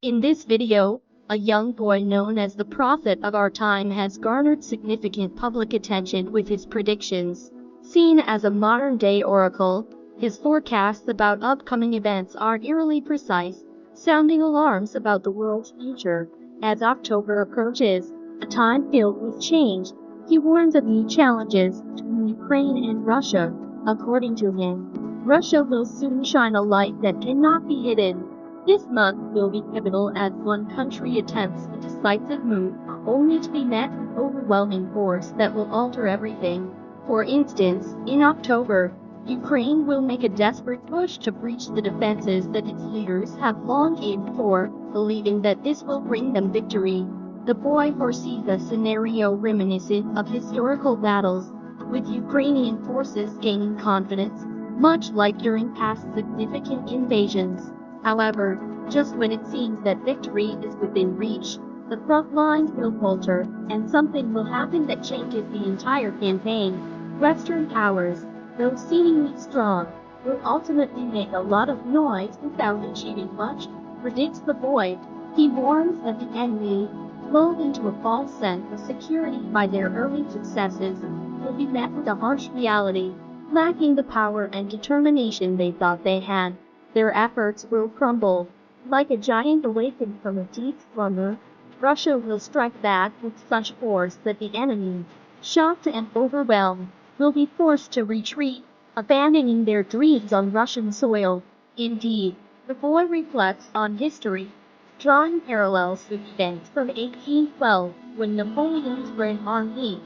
In this video, a young boy known as the prophet of our time has garnered significant public attention with his predictions. Seen as a modern-day oracle, his forecasts about upcoming events are eerily precise, sounding alarms about the world's future. As October approaches, a time filled with change, he warns of new challenges between Ukraine and Russia. According to him, Russia will soon shine a light that cannot be hidden. This month will be pivotal as one country attempts a decisive move, only to be met with overwhelming force that will alter everything. For instance, in October, Ukraine will make a desperate push to breach the defenses that its leaders have long aimed for, believing that this will bring them victory. The boy foresees a scenario reminiscent of historical battles, with Ukrainian forces gaining confidence, much like during past significant invasions. However, just when it seems that victory is within reach, the front lines will falter, and something will happen that changes the entire campaign. Western powers, though seemingly strong, will ultimately make a lot of noise without achieving much, predicts the boy. He warns that the enemy, lulled into a false sense of security by their early successes, will be met with a harsh reality. Lacking the power and determination they thought they had, their efforts will crumble. Like a giant awakened from a deep slumber, Russia will strike back with such force that the enemy, shocked and overwhelmed, will be forced to retreat, abandoning their dreams on Russian soil. Indeed, the boy reflects on history, drawing parallels with events from 1812, when Napoleon's Grand Army,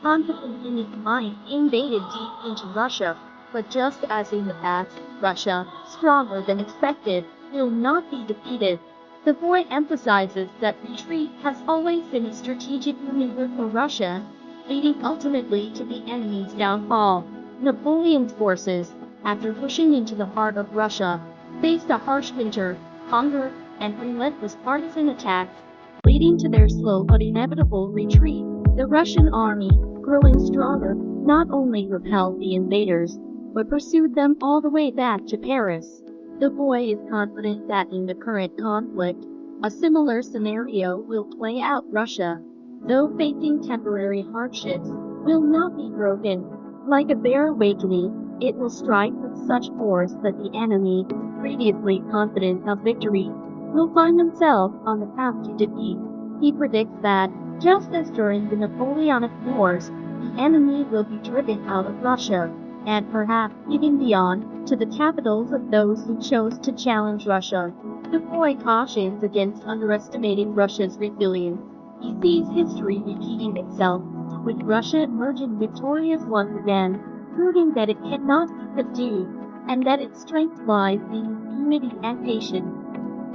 confident in its might, invaded deep into Russia. But just as in the past, Russia, stronger than expected, will not be defeated. The boy emphasizes that retreat has always been a strategic maneuver for Russia, leading ultimately to the enemy's downfall. Napoleon's forces, after pushing into the heart of Russia, faced a harsh winter, hunger, and relentless partisan attacks, leading to their slow but inevitable retreat. The Russian army, growing stronger, not only repelled the invaders, but pursued them all the way back to Paris. The boy is confident that in the current conflict, a similar scenario will play out. Russia, though facing temporary hardships, will not be broken. Like a bear awakening, it will strike with such force that the enemy, previously confident of victory, will find themselves on the path to defeat. He predicts that, just as during the Napoleonic Wars, the enemy will be driven out of Russia, and perhaps even beyond, to the capitals of those who chose to challenge Russia. The boy cautions against underestimating Russia's resilience. He sees history repeating itself, with Russia emerging victorious once again, proving that it cannot be subdued, and that its strength lies in unity and patience.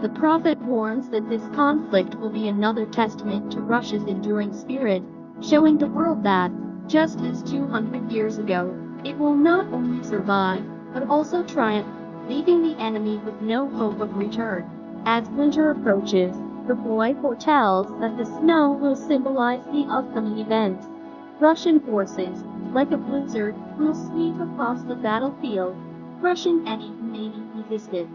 The prophet warns that this conflict will be another testament to Russia's enduring spirit, showing the world that, just as 200 years ago, it will not only survive, but also triumph, leaving the enemy with no hope of return. As winter approaches, the boy foretells that the snow will symbolize the upcoming events. Russian forces, like a blizzard, will sweep across the battlefield, crushing any remaining resistance.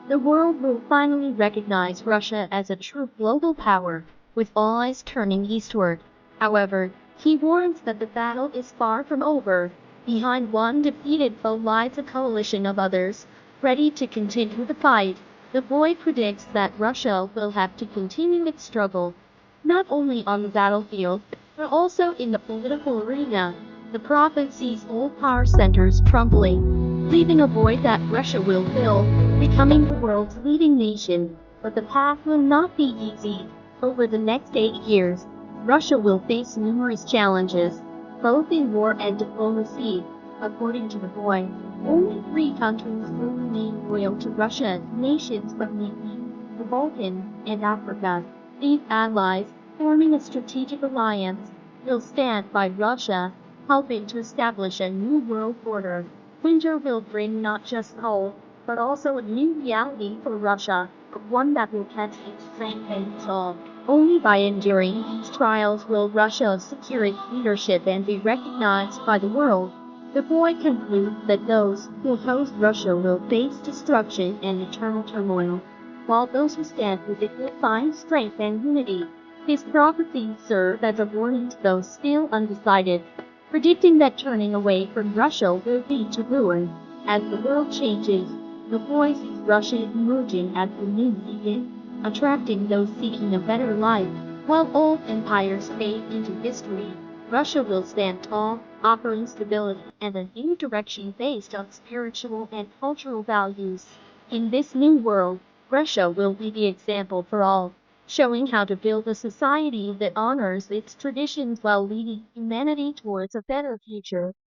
The world will finally recognize Russia as a true global power, with all eyes turning eastward. However, he warns that the battle is far from over. Behind one defeated foe lies a coalition of others, ready to continue the fight. The boy predicts that Russia will have to continue its struggle, not only on the battlefield, but also in the political arena. The prophet sees all power centers crumbling, leaving a void that Russia will fill, becoming the world's leading nation. But the path will not be easy. Over the next 8 years, Russia will face numerous challenges, both in war and diplomacy. According to the boy, only 3 countries will remain loyal to Russia, nations from the East, the Balkans, and Africa. These allies, forming a strategic alliance, will stand by Russia, helping to establish a new world order. Winter will bring not just cold, but also a new reality for Russia, one that will test its strength and resolve. Only by enduring these trials will Russia secure its leadership and be recognized by the world. The boy concludes that those who oppose Russia will face destruction and eternal turmoil. while those who stand with it will find strength and unity. His prophecies serve as a warning to those still undecided, predicting that turning away from Russia will lead to ruin. As the world changes, the boy sees Russia emerging as the new beacon, attracting those seeking a better life. While old empires fade into history, Russia will stand tall, offering stability and a new direction based on spiritual and cultural values. In this new world, Russia will be the example for all, showing how to build a society that honors its traditions while leading humanity towards a better future.